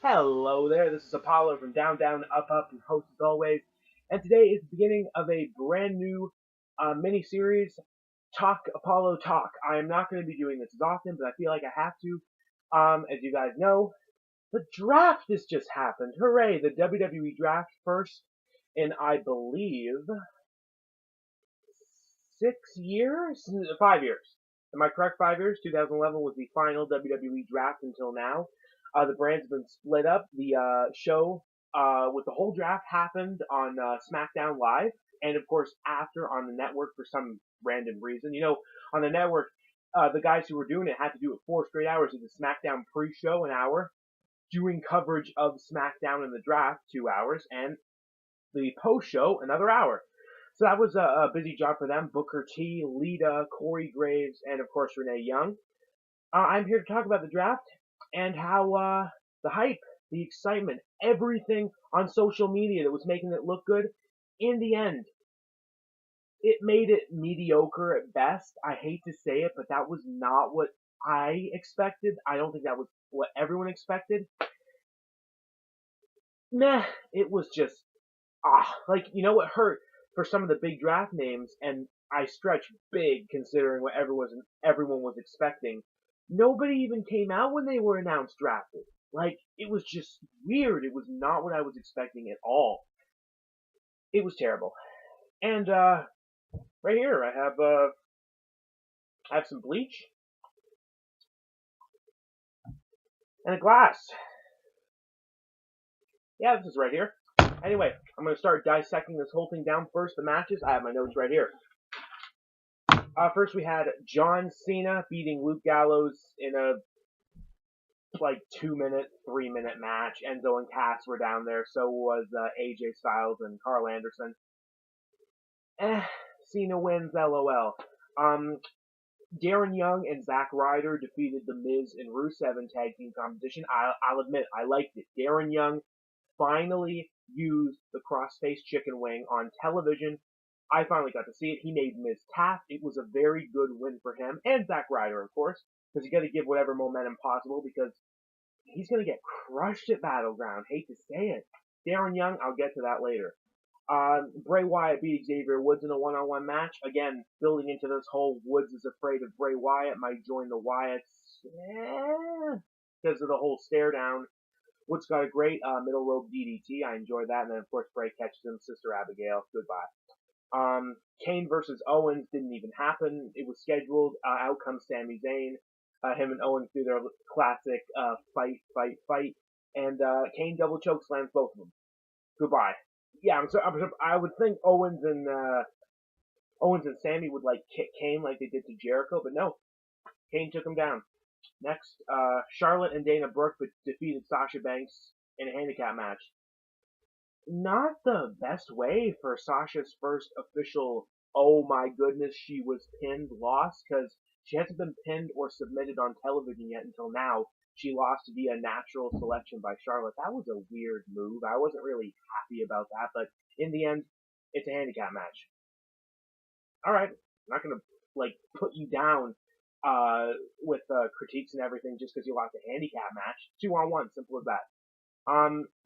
Hello there, this is Apollo from Down Down Up Up, your host as always, and today is the beginning of a brand new mini-series, Talk Apollo Talk. I am not going to be doing this as often, but I feel like I have to. As you guys know, the draft has just happened. Hooray, the WWE draft first in, I believe, 6 years? 5 years. Am I correct? 5 years? 2011 was the final WWE draft until now. The brands have been split up. The show with the whole draft happened on SmackDown Live, and of course after on the network for some random reason. You know, on the network, the guys who were doing it had to do it 4 straight hours of the SmackDown pre-show, an hour, doing coverage of SmackDown and the draft, 2 hours, and the post-show, another hour. So that was a busy job for them. Booker T, Lita, Corey Graves, and of course Renee Young. I'm here to talk about the draft and how the hype, the excitement, everything on social media that was making it look good, in the end, it made it mediocre at best. I hate to say it, but that was not what I expected. I don't think that was what everyone expected. Nah, it was just, like, you know what hurt for some of the big draft names, and I stretch big considering what everyone was expecting. Nobody even came out when they were announced drafted. Like, it was just weird. It was not what I was expecting at all. It was terrible. And right here I have some bleach and a glass. Yeah, this is right here. Anyway, I'm going to start dissecting this whole thing down. First, the matches. I have my notes right here. First, we had John Cena beating Luke Gallows in a 2-minute, 3-minute match. Enzo and Cass were down there. So was AJ Styles and Carl Anderson. Cena wins, LOL. Darren Young and Zack Ryder defeated The Miz and Rusev in tag team competition. I'll admit, I liked it. Darren Young finally used the cross-face chicken wing on television. I finally got to see it. He made Miz tap. It was a very good win for him. And Zack Ryder, of course, because you got to give whatever momentum possible because he's going to get crushed at Battleground. Hate to say it. Darren Young, I'll get to that later. Bray Wyatt beat Xavier Woods in a one-on-one match. Again, building into this whole Woods is afraid of Bray Wyatt, might join the Wyatts because of the whole stare down. Woods got a great middle rope DDT. I enjoyed that. And then, of course, Bray catches him. Sister Abigail. Goodbye. Kane versus Owens didn't even happen. It was scheduled. Out comes Sami Zayn. Him and Owens do their classic fight. And Kane double choke slams both of them. Goodbye. Yeah, I would think Owens and Sami would kick Kane like they did to Jericho, but no. Kane took him down. Next, Charlotte and Dana Brooke defeated Sasha Banks in a handicap match. Not the best way for Sasha's first official, oh my goodness, she was pinned, loss, because she hasn't been pinned or submitted on television yet until now. She lost via natural selection by Charlotte. That was a weird move. I wasn't really happy about that, but in the end, it's a handicap match. Alright, I'm not gonna, put you down with critiques and everything just because you lost a handicap match. 2-on-1, simple as that.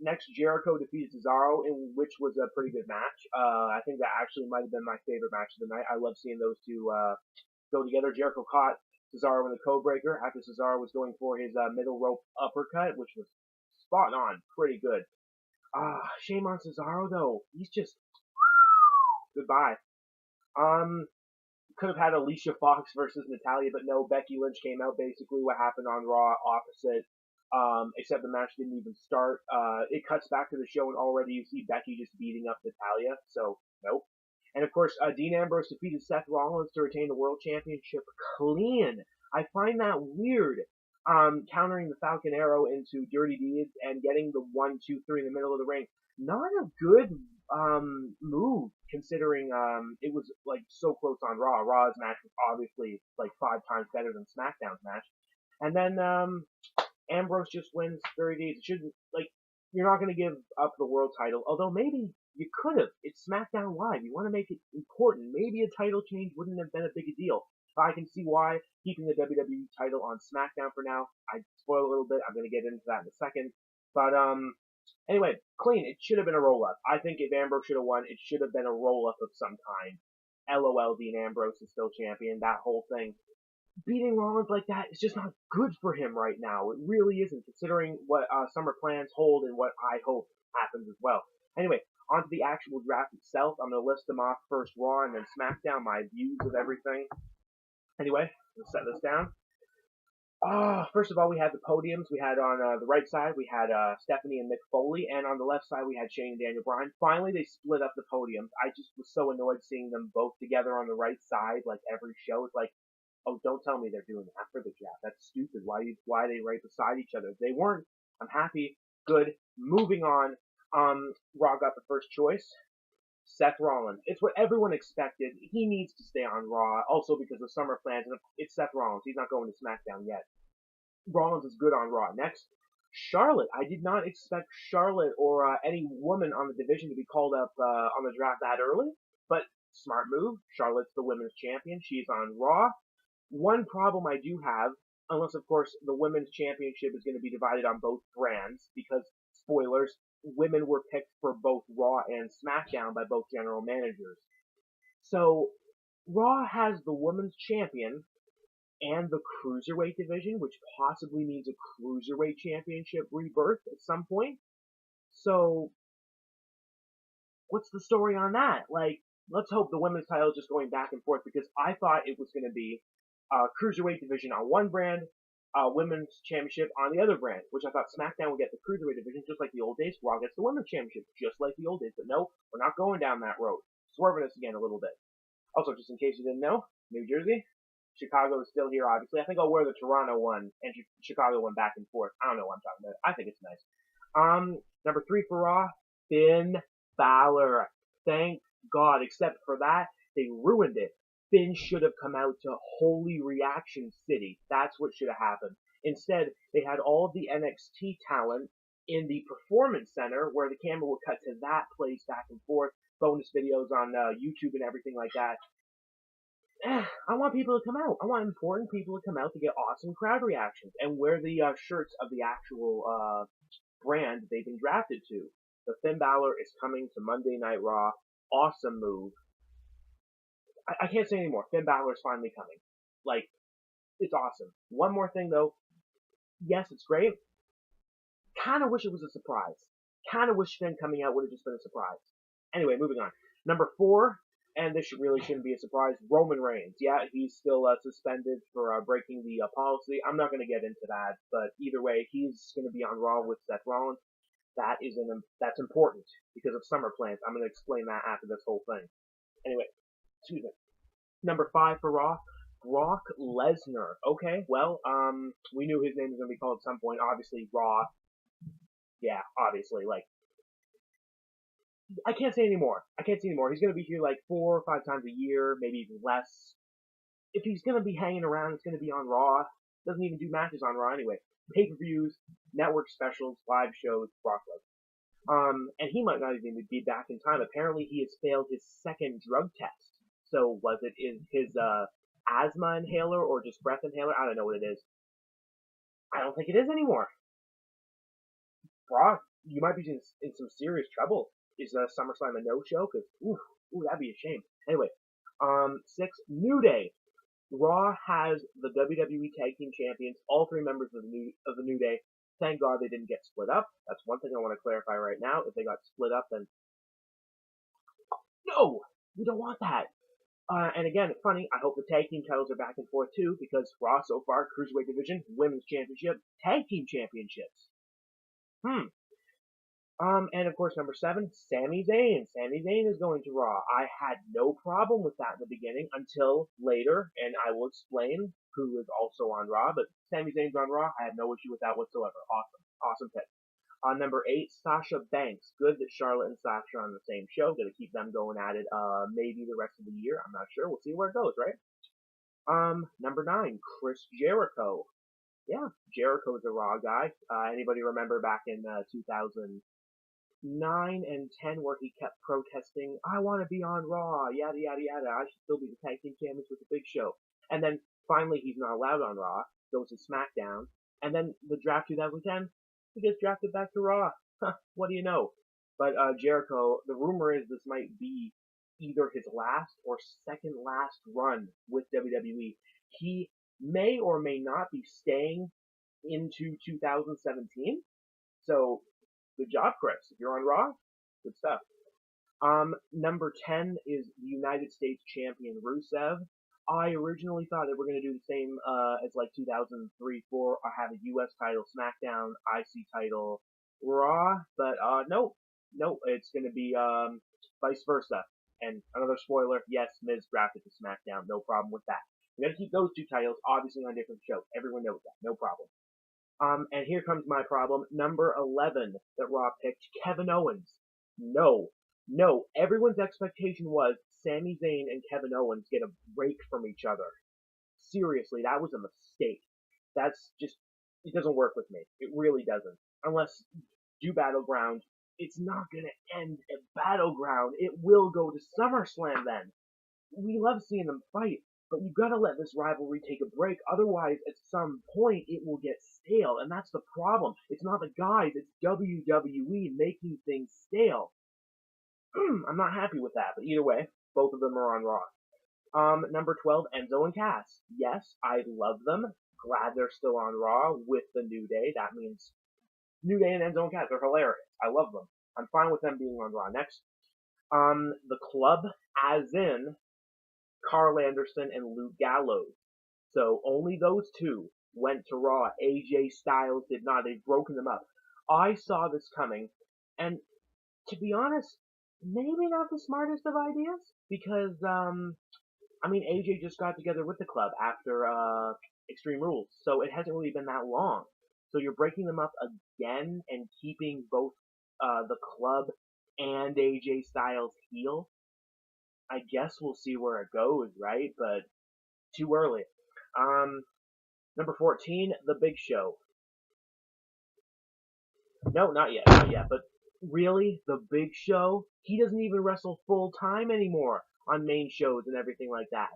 Next, Jericho defeated Cesaro, which was a pretty good match. I think that actually might have been my favorite match of the night. I love seeing those two go together. Jericho caught Cesaro with a codebreaker after Cesaro was going for his middle rope uppercut, which was spot on, pretty good. Shame on Cesaro though. He's just goodbye. Could have had Alicia Fox versus Natalya, but no. Becky Lynch came out. Basically, what happened on Raw, opposite. Except the match didn't even start. It cuts back to the show, and already you see Becky just beating up Natalya. So nope. And of course, Dean Ambrose defeated Seth Rollins to retain the World Championship clean. I find that weird. Countering the Falcon Arrow into Dirty Deeds and getting the 1, 2, 3 in the middle of the ring. Not a good move considering it was so close on Raw. Raw's match was obviously 5 times better than SmackDown's match. And then Ambrose just wins 30 days. It shouldn't, you're not going to give up the world title, although maybe you could have. It's SmackDown Live. You want to make it important. Maybe a title change wouldn't have been a big a deal. I can see why keeping the WWE title on SmackDown for now. I spoil a little bit. I'm going to get into that in a second. But anyway, clean. It should have been a roll up. I think if Ambrose should have won, it should have been a roll up of some kind. LOL, Dean Ambrose is still champion. That whole thing. Beating Rollins like that is just not good for him right now. It really isn't, considering what summer plans hold and what I hope happens as well. Anyway, on to the actual draft itself. I'm going to list them off first Raw and then SmackDown, my views of everything. Anyway, let's set this down. First of all, we had the podiums. We had on the right side, we had Stephanie and Mick Foley, and on the left side, we had Shane and Daniel Bryan. Finally, they split up the podiums. I just was so annoyed seeing them both together on the right side, like every show. It's like, oh, don't tell me they're doing that for the draft. That's stupid. Why are they right beside each other? If they weren't, I'm happy. Good. Moving on. Raw got the first choice. Seth Rollins. It's what everyone expected. He needs to stay on Raw, also because of summer plans. And it's Seth Rollins. He's not going to SmackDown yet. Rollins is good on Raw. Next, Charlotte. I did not expect Charlotte or any woman on the division to be called up on the draft that early, but smart move. Charlotte's the women's champion. She's on Raw. One problem I do have, unless of course the women's championship is going to be divided on both brands, because, spoilers, women were picked for both Raw and SmackDown by both general managers. So, Raw has the women's champion and the Cruiserweight division, which possibly means a Cruiserweight championship rebirth at some point. So, what's the story on that? Like, let's hope the women's title is just going back and forth, because I thought it was going to be Cruiserweight division on one brand, women's championship on the other brand, which I thought SmackDown would get the Cruiserweight division just like the old days. Raw gets the women's championship just like the old days. But no, we're not going down that road. Swerving us again a little bit. Also, just in case you didn't know, New Jersey, Chicago is still here, obviously. I think I'll wear the Toronto one and Chicago one back and forth. I don't know what I'm talking about. I think it's nice. Number 3 for Raw, Finn Balor. Thank God. Except for that, they ruined it. Finn should have come out to Holy Reaction City. That's what should have happened. Instead, they had all of the NXT talent in the Performance Center, where the camera would cut to that place back and forth, bonus videos on YouTube and everything like that. I want people to come out. I want important people to come out to get awesome crowd reactions and wear the shirts of the actual brand they've been drafted to. So Finn Balor is coming to Monday Night Raw. Awesome move. I can't say anymore. Finn Balor is finally coming. Like, it's awesome. One more thing, though. Yes, it's great. Kind of wish it was a surprise. Kind of wish Finn coming out would have just been a surprise. Anyway, moving on. Number 4, and this really shouldn't be a surprise, Roman Reigns. Yeah, he's still suspended for breaking the policy. I'm not going to get into that, but either way, he's going to be on Raw with Seth Rollins. That's important because of summer plans. I'm going to explain that after this whole thing. Anyway. Excuse me. Number 5 for Raw, Brock Lesnar. Okay, well, we knew his name was going to be called at some point. Obviously, Raw. Yeah, obviously, like, I can't say anymore. He's going to be here like 4 or 5 times a year, maybe even less. If he's going to be hanging around, it's going to be on Raw. Doesn't even do matches on Raw anyway. Pay-per-views, network specials, live shows, Brock Lesnar. And he might not even be back in time. Apparently, he has failed his second drug test. So was it his asthma inhaler or just breath inhaler? I don't know what it is. I don't think it is anymore. Brock, you might be in some serious trouble. Is SummerSlam a no-show? Because, ooh, that'd be a shame. Anyway, 6, New Day. Raw has the WWE Tag Team Champions, all 3 members of the New Day. Thank God they didn't get split up. That's one thing I want to clarify right now. If they got split up, then no, we don't want that. And again, funny, I hope the tag team titles are back and forth too, because Raw so far, Cruiserweight Division, Women's Championship, Tag Team Championships. And of course, number 7, Sami Zayn. Sami Zayn is going to Raw. I had no problem with that in the beginning until later, and I will explain who is also on Raw, but Sami Zayn's on Raw. I had no issue with that whatsoever. Awesome pick. Number 8, Sasha Banks. Good that Charlotte and Sasha are on the same show. Gonna keep them going at it, maybe the rest of the year. I'm not sure. We'll see where it goes, right? Number 9, Chris Jericho. Yeah, Jericho's a Raw guy. Anybody remember back in 2009 and 10 where he kept protesting, I want to be on Raw, yada, yada, yada. I should still be the tag team champions with the Big Show. And then finally he's not allowed on Raw, goes to SmackDown. And then the draft 2010, he gets drafted back to Raw. Huh, what do you know? But Jericho, the rumor is this might be either his last or second last run with WWE. He may or may not be staying into 2017. So, good job, Chris. If you're on Raw, good stuff. Number 10 is the United States champion Rusev. I originally thought they were going to do the same as like 2003-4. I have a U.S. title SmackDown, IC title Raw, but no, it's going to be vice versa. And another spoiler, yes, Miz drafted to SmackDown, no problem with that. We're going to keep those two titles, obviously on different shows. Everyone knows that, no problem. And here comes my problem. Number 11 that Raw picked, Kevin Owens. No, everyone's expectation was Sami Zayn and Kevin Owens get a break from each other. Seriously, that was a mistake. That's just, it doesn't work with me. It really doesn't. Unless do Battleground, it's not gonna end at Battleground. It will go to SummerSlam then. We love seeing them fight, but you gotta let this rivalry take a break. Otherwise, at some point, it will get stale, and that's the problem. It's not the guys, it's WWE making things stale. I'm not happy with that, but either way, both of them are on Raw. Number 12, Enzo and Cass. Yes, I love them. Glad they're still on Raw with the New Day. That means New Day and Enzo and Cass are hilarious. I love them. I'm fine with them being on Raw. Next, the Club, as in Carl Anderson and Luke Gallows. So only those two went to Raw. AJ Styles did not. They've broken them up. I saw this coming, and to be honest, maybe not the smartest of ideas, because, AJ just got together with the Club after, Extreme Rules, so it hasn't really been that long. So you're breaking them up again and keeping both, the Club and AJ Styles heel? I guess we'll see where it goes, right? But, too early. Number 14, The Big Show. No, not yet, but really, The Big Show? He doesn't even wrestle full time anymore on main shows and everything like that.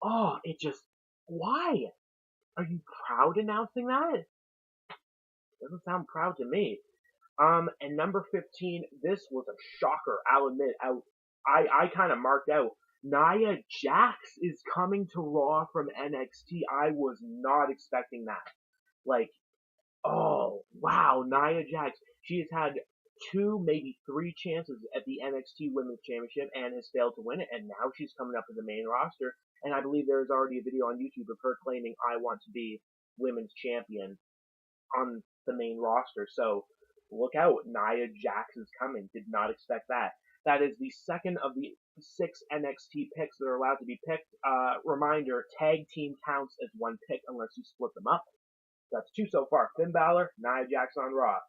Oh, why? Are you proud announcing that? Doesn't sound proud to me. And number 15, this was a shocker, I'll admit. I kind of marked out. Nia Jax is coming to Raw from NXT. I was not expecting that. Like, oh, wow, Nia Jax. She has had 2, maybe 3 chances at the NXT Women's Championship and has failed to win it, and now she's coming up to the main roster, and I believe there's already a video on YouTube of her claiming, I want to be Women's Champion on the main roster, so look out, Nia Jax is coming. Did not expect that. That is the second of the 6 NXT picks that are allowed to be picked. Reminder, tag team counts as 1 pick unless you split them up. That's 2 so far. Finn Balor, Nia Jax on Raw.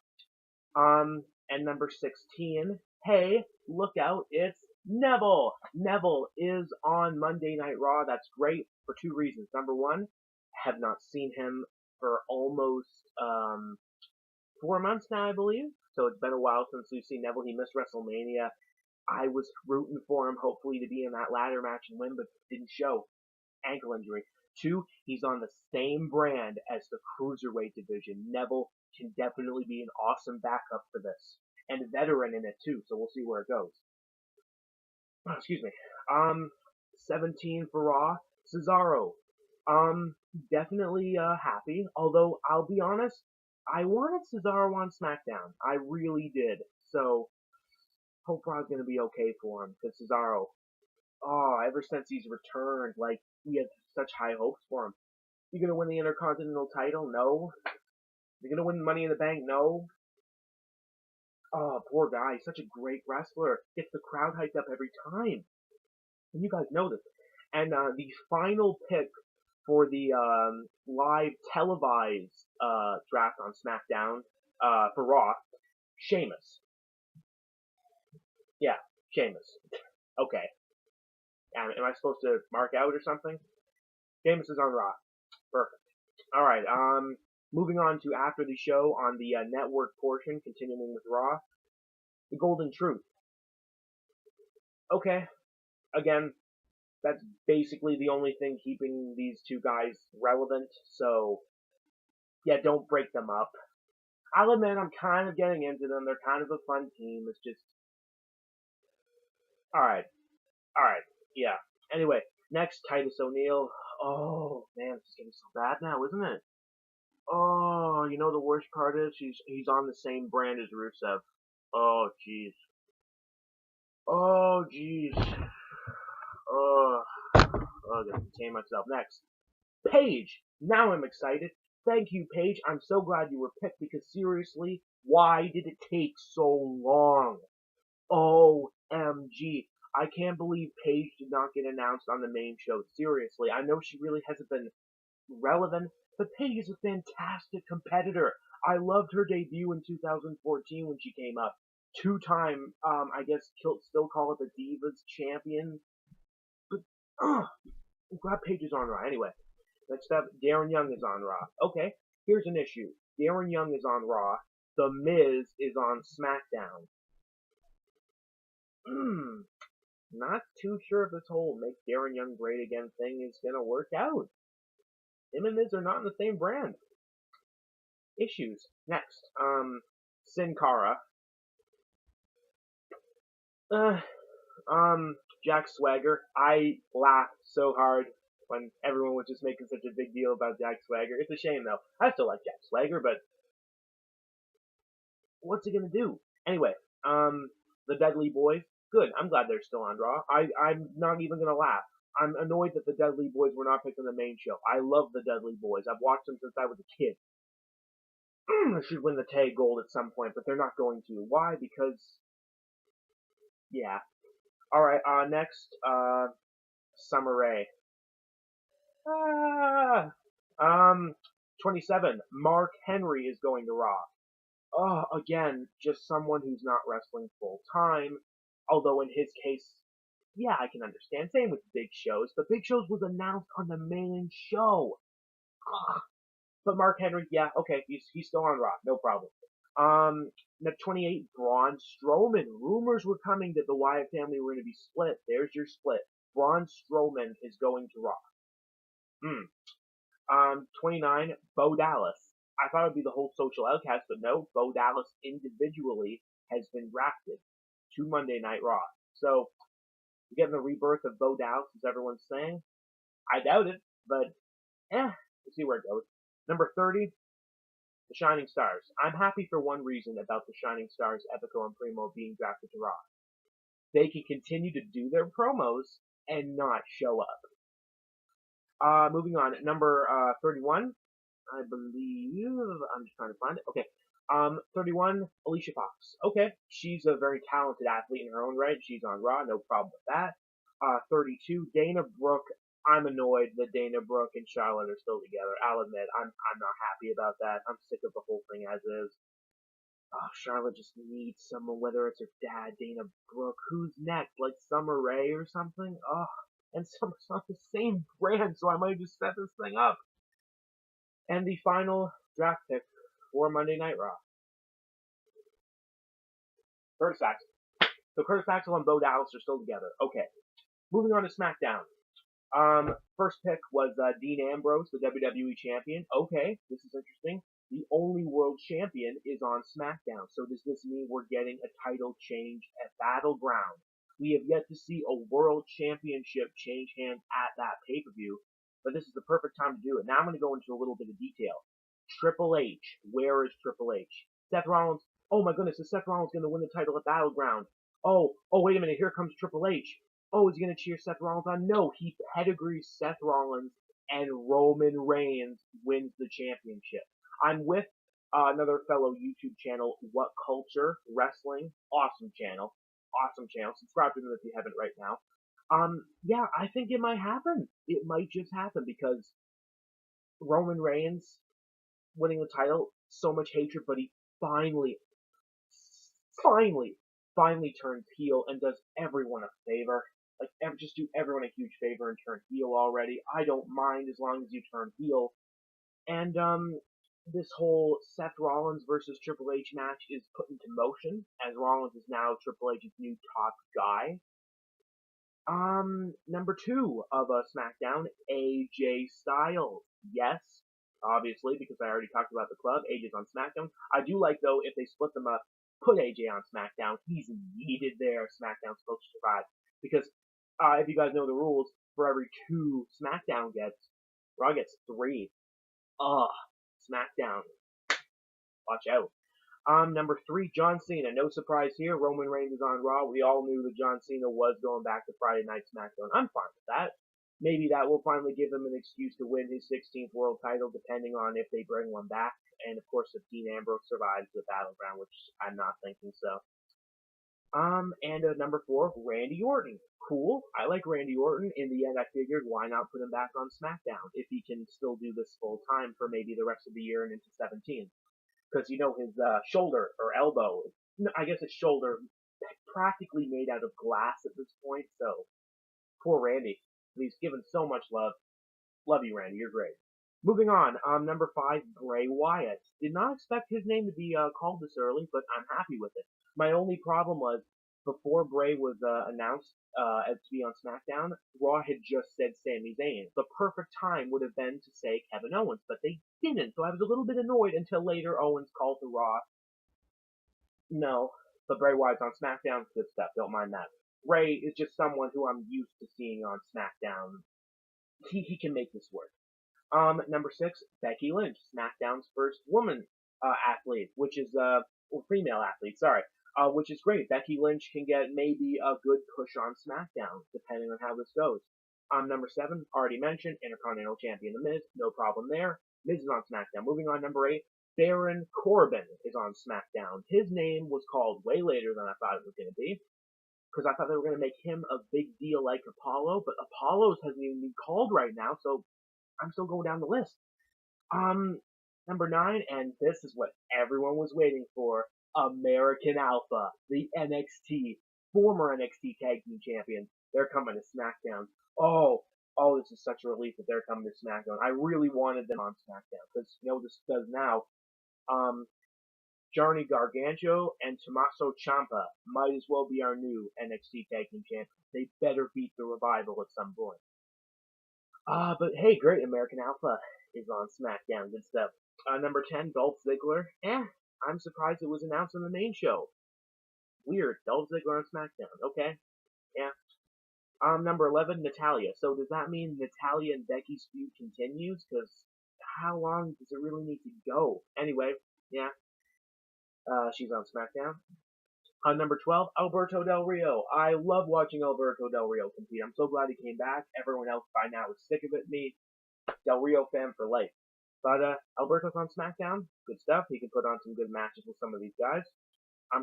And number 16, hey, look out, it's Neville. Neville is on Monday Night Raw. That's great for 2 reasons. Number 1, have not seen him for almost 4 months now, I believe. So it's been a while since we've seen Neville. He missed WrestleMania. I was rooting for him, hopefully, to be in that ladder match and win, but didn't show. Ankle injury. 2, he's on the same brand as the Cruiserweight division. Neville can definitely be an awesome backup for this. And a veteran in it, too, so we'll see where it goes. Oh, excuse me. 17 for Raw. Cesaro. Definitely happy, although I'll be honest, I wanted Cesaro on SmackDown. I really did. So, hope Raw's going to be okay for him, because Cesaro, ever since he's returned, like, we had such high hopes for him. You going to win the Intercontinental title? No. You're going to win Money in the Bank? No. Oh, poor guy. He's such a great wrestler. Gets the crowd hyped up every time. And you guys know this. And the final pick for the live televised draft on SmackDown for Raw, Sheamus. Yeah, Sheamus. Okay. Am I supposed to mark out or something? Sheamus is on Raw. Perfect. Alright, moving on to after the show on the network portion, continuing with Raw. The Golden Truth. Okay. Again, that's basically the only thing keeping these 2 guys relevant, so yeah, don't break them up. I'll admit I'm kind of getting into them. They're kind of a fun team. It's just alright, alright, yeah. Anyway, next Titus O'Neil. Oh man, it's getting so bad now, isn't it? Oh, you know the worst part is he's on the same brand as Rusev. Oh jeez. Oh jeez. Oh, I gotta contain myself. Next, Paige. Now I'm excited. Thank you, Paige. I'm so glad you were picked because seriously, why did it take so long? OMG. I can't believe Paige did not get announced on the main show. Seriously, I know she really hasn't been relevant, but Paige is a fantastic competitor. I loved her debut in 2014 when she came up. Two-time, I guess, still call it the Divas champion. But, I'm glad Paige is on Raw. Anyway, next up, Darren Young is on Raw. Okay, here's an issue. Darren Young is on Raw. The Miz is on SmackDown. Not too sure if this whole make Darren Young great again thing is gonna work out. Him and Miz are not in the same brand. Issues. Next, Sin Cara. Jack Swagger. I laughed so hard when everyone was just making such a big deal about Jack Swagger. It's a shame though. I still like Jack Swagger, but what's he gonna do? Anyway, the Dudley Boys. Good. I'm glad they're still on Raw. I'm not even gonna laugh. I'm annoyed that the Dudley Boys were not picked on the main show. I love the Dudley Boys. I've watched them since I was a kid. They should win the tag gold at some point, but they're not going to. Why? Because, yeah. Alright, next, Summer Rae. 27. Mark Henry is going to Raw. Again, just someone who's not wrestling full time. Although in his case, yeah, I can understand. Same with Big Show's, but Big Show's was announced on the main show. Ugh. But Mark Henry, yeah, okay, he's still on Raw, no problem. Number 28, Braun Strowman. Rumors were coming that the Wyatt family were going to be split. There's your split. Braun Strowman is going to Raw. 29, Bo Dallas. I thought it would be the whole Social Outcast, but no, Bo Dallas individually has been drafted to Monday Night Raw. So, we're getting the rebirth of Bo Dallas, as everyone's saying. I doubt it, but, we'll see where it goes. Number 30, the Shining Stars. I'm happy for one reason about the Shining Stars, Epico and Primo being drafted to Raw. They can continue to do their promos and not show up. Moving on, number 31, I believe, I'm just trying to find it. Okay. 31, Alicia Fox. Okay, she's a very talented athlete in her own right. She's on Raw, no problem with that. 32, Dana Brooke. I'm annoyed that Dana Brooke and Charlotte are still together. I'll admit, I'm not happy about that. I'm sick of the whole thing as is. Oh, Charlotte just needs someone, whether it's her dad, Dana Brooke. Who's next? Like Summer Rae or something? Oh, and Summer's not the same brand, so I might just set this thing up. And the final draft pick for Monday Night Raw. Curtis Axel. So Curtis Axel and Bo Dallas are still together. Okay. Moving on to SmackDown. First pick was Dean Ambrose, the WWE champion. Okay, this is interesting. The only world champion is on SmackDown. So does this mean we're getting a title change at Battleground? We have yet to see a world championship change hands at that pay-per-view, but this is the perfect time to do it. Now I'm going to go into a little bit of detail. Triple H. Where is Triple H? Seth Rollins. Oh my goodness, is Seth Rollins going to win the title at Battleground? Oh, wait a minute, here comes Triple H. Oh, is he going to cheer Seth Rollins on? No, he pedigrees Seth Rollins, and Roman Reigns wins the championship. I'm with another fellow YouTube channel, What Culture Wrestling. Awesome channel. Awesome channel. Subscribe to them if you haven't right now. Yeah, I think it might happen. It might just happen because Roman Reigns winning the title, so much hatred, but he finally turns heel and does everyone a favor. Like, just do everyone a huge favor and turn heel already. I don't mind as long as you turn heel. And, this whole Seth Rollins versus Triple H match is put into motion, as Rollins is now Triple H's new top guy. Number 2 of SmackDown, AJ Styles. Yes, obviously, because I already talked about the club. AJ's on SmackDown. I do like, though, if they split them up, put AJ on SmackDown. He's needed there. SmackDown's supposed to survive. Because, if you guys know the rules, for every 2 SmackDown gets, Raw gets 3. Ugh. SmackDown. Watch out. Number 3, John Cena. No surprise here. Roman Reigns is on Raw. We all knew that John Cena was going back to Friday Night SmackDown. I'm fine with that. Maybe that will finally give him an excuse to win his 16th world title, depending on if they bring one back. And of course, if Dean Ambrose survives the Battleground, which I'm not thinking so. And number 4, Randy Orton. Cool. I like Randy Orton. In the end, I figured, why not put him back on SmackDown if he can still do this full time for maybe the rest of the year and into 17. Because, his shoulder or elbow, I guess his shoulder, practically made out of glass at this point, so poor Randy. He's given so much love. Love you, Randy. You're great. Moving on, number 5, Bray Wyatt. Did not expect his name to be called this early, but I'm happy with it. My only problem was, before Bray was announced to be on SmackDown, Raw had just said Sami Zayn. The perfect time would have been to say Kevin Owens, but they didn't, so I was a little bit annoyed until later Owens called to Raw. No, but Bray Wyatt's on SmackDown. Good stuff. Don't mind that. Bray is just someone who I'm used to seeing on SmackDown. He can make this work. Number 6, Becky Lynch, SmackDown's first woman athlete, which is female athlete. Sorry. Which is great. Becky Lynch can get maybe a good push on SmackDown, depending on how this goes. Number 7, already mentioned, Intercontinental Champion The Miz, no problem there. Miz is on SmackDown. Moving on, number 8, Baron Corbin is on SmackDown. His name was called way later than I thought it was going to be, because I thought they were going to make him a big deal like Apollo, but Apollo's hasn't even been called right now, so I'm still going down the list. Number 9, and this is what everyone was waiting for, American Alpha, the former NXT Tag Team Champions. They're coming to SmackDown. Oh, this is such a relief that they're coming to SmackDown. I really wanted them on SmackDown, because you know what this does now? Johnny Gargano and Tommaso Ciampa might as well be our new NXT Tag Team Champions. They better beat the Revival at some point. But hey, great, American Alpha is on SmackDown. Good stuff. Number 10, Dolph Ziggler. I'm surprised it was announced on the main show. Weird. Dolph Ziggler on SmackDown. Okay. Yeah. Number 11, Natalya. So does that mean Natalya and Becky's feud continues? Because how long does it really need to go? Anyway, yeah. She's on SmackDown. Number 12, Alberto Del Rio. I love watching Alberto Del Rio compete. I'm so glad he came back. Everyone else by now is sick of it. Me, Del Rio fan for life. But Alberto's on SmackDown. Good stuff. He can put on some good matches with some of these guys.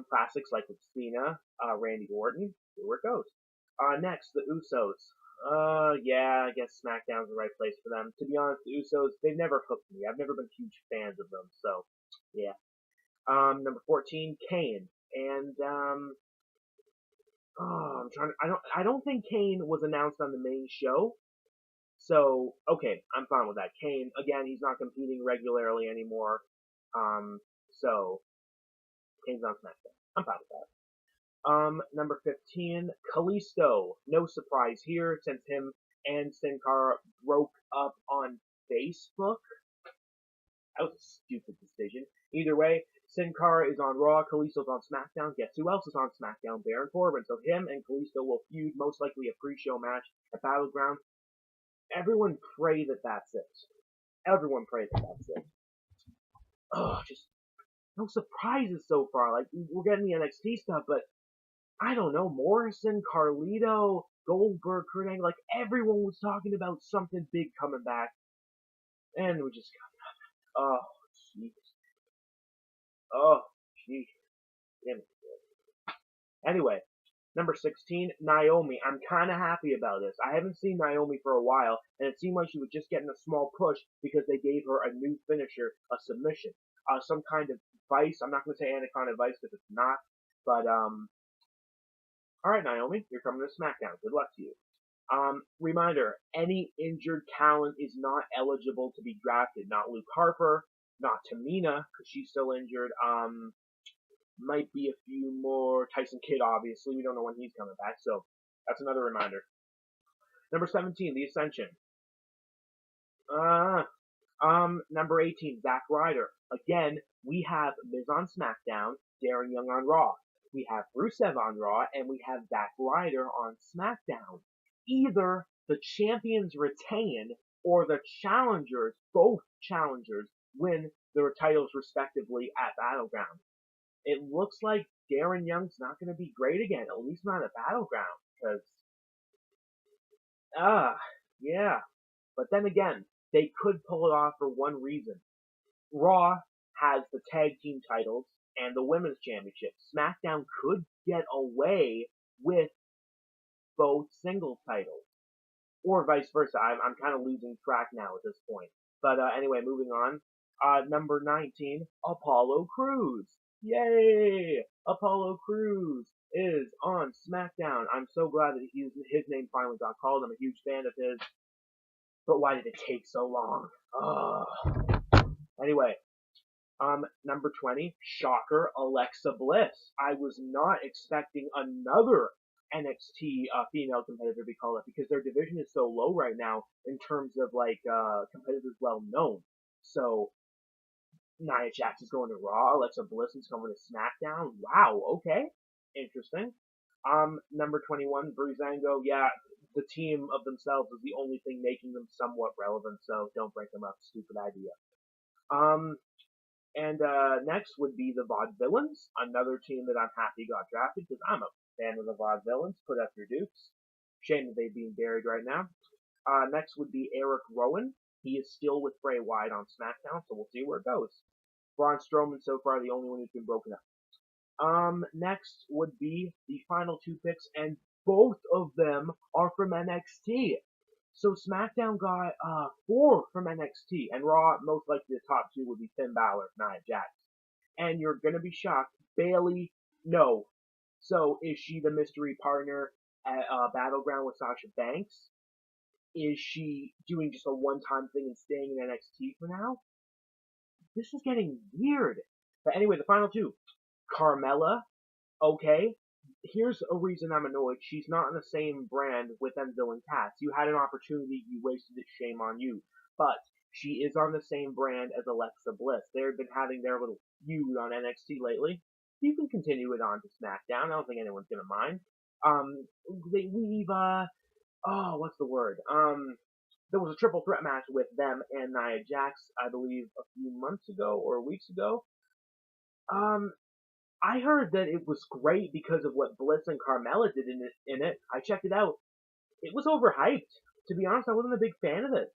Classics like with Cena, Randy Orton. Here it goes. Next, the Usos. Yeah, I guess SmackDown's the right place for them. To be honest, the Usos, they've never hooked me. I've never been huge fans of them, so, yeah. Number 14, Kane. And, I don't think Kane was announced on the main show. So, okay, I'm fine with that. Kane, again, he's not competing regularly anymore. So, Kane's on SmackDown. I'm fine with that. Number 15, Kalisto. No surprise here, since him and Sin Cara broke up on Facebook. That was a stupid decision. Either way, Sin Cara is on Raw, Kalisto's on SmackDown. Guess who else is on SmackDown? Baron Corbin. So him and Kalisto will feud, most likely a pre-show match at Battleground. Everyone pray that that's it. Everyone pray that that's it. Oh, just no surprises so far. Like, we're getting the NXT stuff, but I don't know. Morrison, Carlito, Goldberg, Kurt Angle, like, everyone was talking about something big coming back. And we just got nothing. Oh, jeez. Oh, jeez. Damn it. Anyway, number 16, Naomi. I'm kind of happy about this. I haven't seen Naomi for a while, and it seemed like she was just getting a small push because they gave her a new finisher, a submission. Some kind of vice. I'm not going to say Anaconda Vice because it's not. But, alright, Naomi, you're coming to SmackDown. Good luck to you. Reminder, any injured talent is not eligible to be drafted. Not Luke Harper, not Tamina, because she's still injured. Might be a few more. Tyson Kidd, obviously. We don't know when he's coming back, so that's another reminder. Number 17, The Ascension. Number 18, Zack Ryder. Again, we have Miz on SmackDown, Darren Young on Raw. We have Rusev on Raw, and we have Zack Ryder on SmackDown. Either the champions retain, or the challengers, both challengers, win their titles respectively at Battleground. It looks like Darren Young's not going to be great again, at least not at Battleground, because, yeah. But then again, they could pull it off for one reason. Raw has the tag team titles and the women's championship. SmackDown could get away with both singles titles. Or vice versa. I'm kind of losing track now at this point. But anyway, moving on. Number 19, Apollo Crews. Yay! Apollo Crews is on SmackDown. I'm so glad that his name finally got called. I'm a huge fan of his. But why did it take so long? Anyway, number 20, shocker, Alexa Bliss. I was not expecting another NXT female competitor to be called up because their division is so low right now in terms of like competitors well known. So Nia Jax is going to Raw, Alexa Bliss is going to SmackDown. Wow, okay, interesting. Number 21, Breezango. Yeah, the team of themselves is the only thing making them somewhat relevant, so don't break them up. Stupid idea. And next would be the Vaudevillains, another team that I'm happy got drafted because I'm a fan of the Vaudevillains. Put up your dukes. Shame that they're being buried right now. Next would be Eric Rowan. He is still with Bray Wyatt on SmackDown, so we'll see where it goes. Braun Strowman so far the only one who's been broken up. Next would be the final two picks, and both of them are from NXT. So SmackDown got 4 from NXT, and Raw, most likely the top 2 would be Finn Balor, Nia Jax. And you're gonna be shocked, Bayley, no. So is she the mystery partner at Battleground with Sasha Banks? Is she doing just a one-time thing and staying in NXT for now? This is getting weird. But anyway, the final 2. Carmella, okay. Here's a reason I'm annoyed. She's not in the same brand with Enzo and Cass. You had an opportunity, you wasted it, shame on you. But she is on the same brand as Alexa Bliss. They've been having their little feud on NXT lately. You can continue it on to SmackDown. I don't think anyone's gonna mind. What's the word? There was a triple threat match with them and Nia Jax, I believe, a few months ago or weeks ago. I heard that it was great because of what Bliss and Carmella did in it. I checked it out. It was overhyped. To be honest, I wasn't a big fan of it.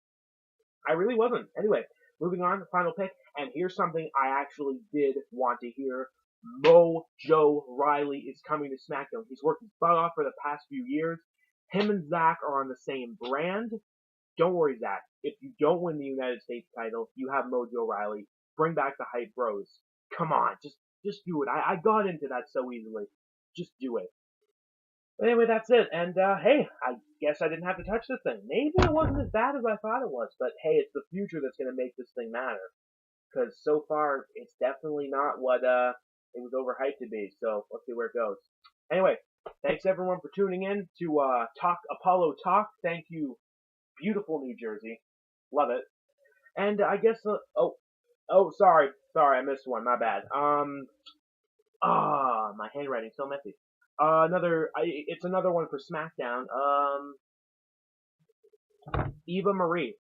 I really wasn't. Anyway, moving on, final pick. And here's something I actually did want to hear. Mojo Riley is coming to SmackDown. He's worked his butt off for the past few years. Him and Zack are on the same brand. Don't worry, Zack. If you don't win the United States title, you have Mojo Riley. Bring back the Hype Bros. Come on, just do it. I got into that so easily. Just do it. But anyway, that's it. And, hey, I guess I didn't have to touch this thing. Maybe it wasn't as bad as I thought it was. But, hey, it's the future that's going to make this thing matter. Because so far, it's definitely not what it was overhyped to be. So, let's see where it goes. Anyway, thanks everyone for tuning in to Apollo Talk. Thank you, beautiful New Jersey. Love it. And I guess, sorry, I missed one, my bad. My handwriting's so messy. It's another one for SmackDown. Eva Marie.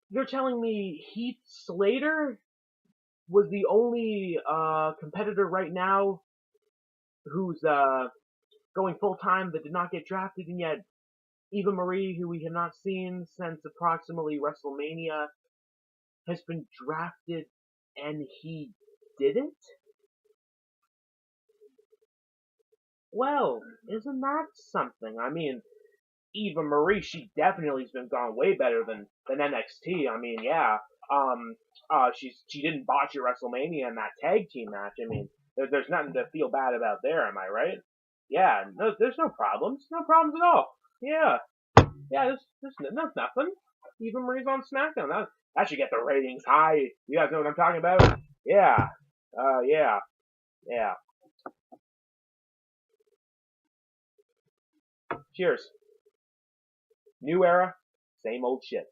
You're telling me Heath Slater was the only competitor right now who's going full time that did not get drafted, and yet Eva Marie, who we have not seen since approximately WrestleMania, has been drafted and he didn't? Well, isn't that something? I mean, Eva Marie, she definitely has been gone way better than NXT. I mean, yeah. She didn't botch at WrestleMania in that tag team match. I mean, there's nothing to feel bad about there, am I right? Yeah, no, there's no problems. No problems at all. Yeah. Yeah, there's nothing. Eva Marie's on SmackDown. That should get the ratings high. You guys know what I'm talking about? Yeah. Yeah. Yeah. Cheers. New era, same old shit.